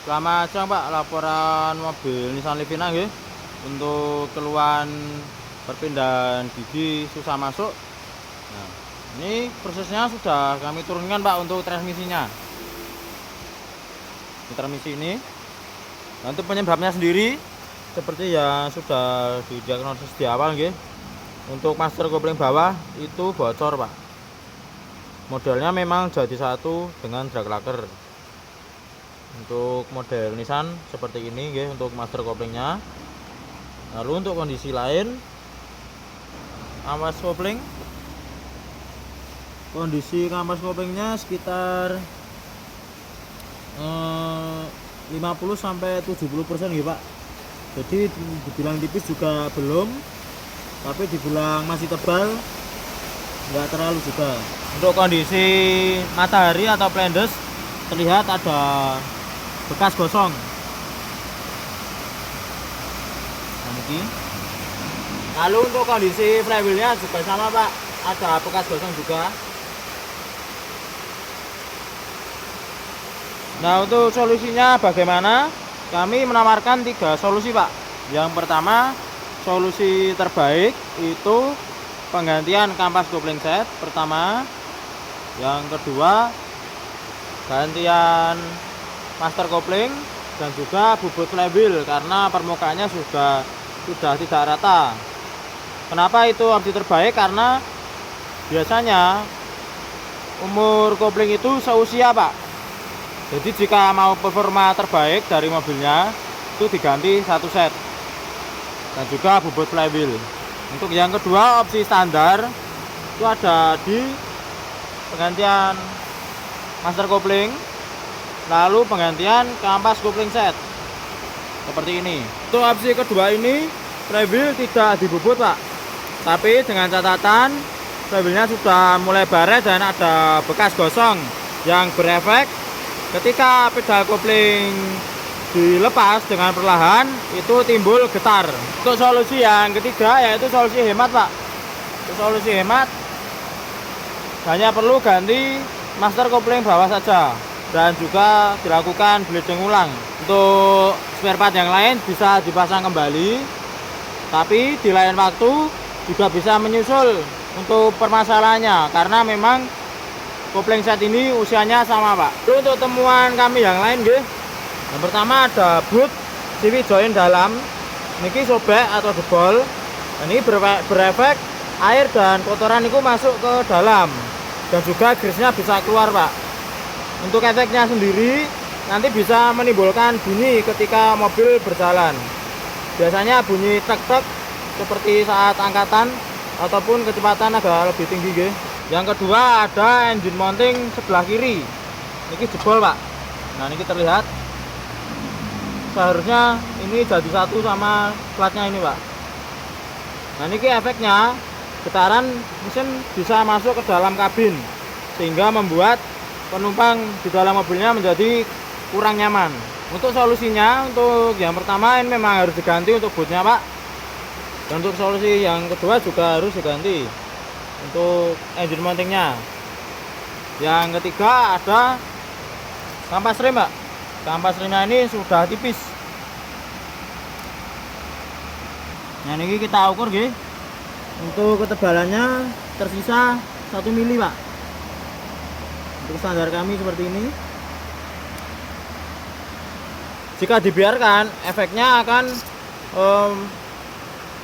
Selamat siang Pak, laporan mobil Nissan Livina nggih. Untuk keluhan perpindahan gigi susah masuk. Nah, ini prosesnya sudah kami turunkan Pak untuk transmisinya. Di transmisi ini. Nah, untuk penyebabnya sendiri seperti yang sudah didiagnosis di awal nggih. Untuk master kopling bawah itu bocor Pak. Modelnya memang jadi satu dengan drag lacquer. Untuk model Nissan seperti ini nggih untuk master koplingnya. Lalu untuk kondisi lain kampas kopling, kondisi kampas koplingnya sekitar 50-70% nggih Pak. Jadi dibilang tipis juga belum, tapi dibilang masih tebal enggak terlalu juga. Untuk kondisi matahari atau plendes terlihat ada bekas gosong. Nah, ini. Lalu untuk kondisi flywheelnya juga sama Pak, ada bekas gosong juga. Nah, untuk solusinya bagaimana? Kami menawarkan 3 solusi Pak. Yang pertama, solusi terbaik itu penggantian kampas kopling set pertama. Yang kedua, gantian master kopling dan juga bubut flywheel karena permukaannya sudah tidak rata. Kenapa itu opsi terbaik? Karena biasanya umur kopling itu seusia Pak. Jadi jika mau performa terbaik dari mobilnya itu diganti 1 set dan juga bubut flywheel. Untuk yang kedua, opsi standar itu ada di penggantian master kopling, lalu penggantian kampas kopling set seperti ini. Untuk opsi kedua ini flywheel tidak dibubut Pak, tapi dengan catatan flywheelnya sudah mulai baret dan ada bekas gosong yang berefek ketika pedal kopling dilepas dengan perlahan itu timbul getar. Untuk solusi yang ketiga yaitu solusi hemat Pak. Untuk solusi hemat hanya perlu ganti master kopling bawah saja dan juga dilakukan bleeding ulang. Untuk spare part yang lain bisa dipasang kembali, tapi di lain waktu juga bisa menyusul untuk permasalahannya karena memang kopling set ini usianya sama Pak. Lalu untuk temuan kami yang lain nggih. Yang pertama ada boot CV join dalam niki sobek atau jebol. Ini berefek air dan kotoran itu masuk ke dalam dan juga grease-nya bisa keluar Pak. Untuk efeknya sendiri nanti bisa menimbulkan bunyi ketika mobil berjalan. Biasanya bunyi tek-tek seperti saat angkatan ataupun kecepatan agak lebih tinggi nggih. Yang kedua ada engine mounting sebelah kiri. Niki jebol Pak. Nah, niki terlihat. Seharusnya ini jadi satu sama platnya ini Pak. Nah, niki efeknya getaran mesin bisa masuk ke dalam kabin sehingga membuat penumpang di dalam mobilnya menjadi kurang nyaman. Untuk solusinya, untuk yang pertama ini memang harus diganti untuk bootnya Pak. Dan untuk solusi yang kedua juga harus diganti untuk engine mountingnya. Yang ketiga ada kampas rem Pak. Kampas remnya ini sudah tipis. Nah, ini kita ukur nggih. Untuk ketebalannya tersisa 1 mili Pak. Untuk standar kami seperti ini. Jika dibiarkan, efeknya akan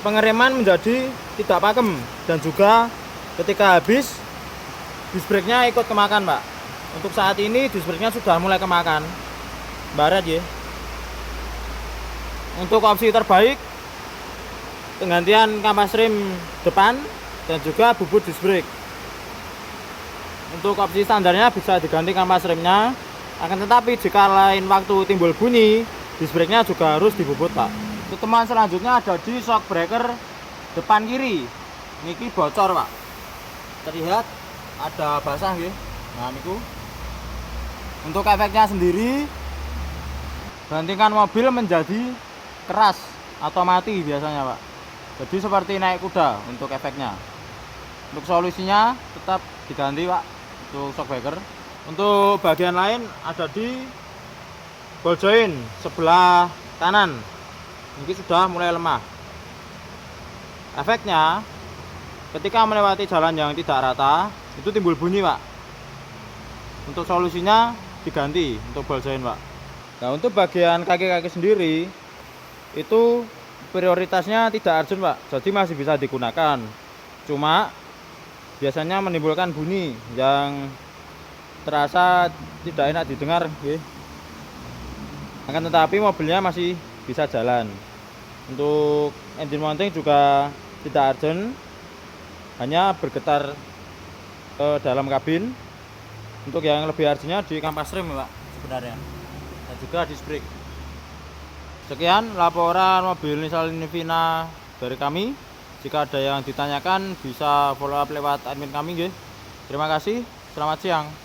pengereman menjadi tidak pakem dan juga ketika habis disc brake-nya ikut kemakan Pak. Untuk saat ini disc brake-nya sudah mulai kemakan barat ya. Untuk opsi terbaik penggantian kampas rem depan dan juga bubut disc brake. Untuk opsi standarnya bisa diganti kampas remnya, akan tetapi jika lain waktu timbul bunyi disc brake-nya juga harus dibubut Pak. Untuk teman selanjutnya ada di shock breaker depan kiri. Niki bocor Pak. Terlihat ada basah ya. Nah, niku. Untuk efeknya sendiri gantikan mobil menjadi keras atau mati biasanya Pak. Jadi seperti naik kuda untuk efeknya. Untuk solusinya tetap diganti Pak untuk shock breaker. Untuk bagian lain ada di ball joint sebelah kanan ini sudah mulai lemah. Efeknya ketika melewati jalan yang tidak rata itu timbul bunyi, Pak. Untuk solusinya diganti untuk ball joint, Pak. Nah, untuk bagian kaki-kaki sendiri itu prioritasnya tidak urgent, Pak. Jadi masih bisa digunakan. Cuma biasanya menimbulkan bunyi yang terasa tidak enak didengar, nggih. Akan tetapi mobilnya masih bisa jalan. Untuk engine mounting juga tidak urgent, hanya bergetar ke dalam kabin. Untuk yang lebih urgentnya di kampas rem, Pak, sebenarnya, dan juga disc brake. Sekian laporan mobil Nissan Livina dari kami. Jika ada yang ditanyakan bisa follow up lewat admin kami, nggih. Terima kasih, selamat siang.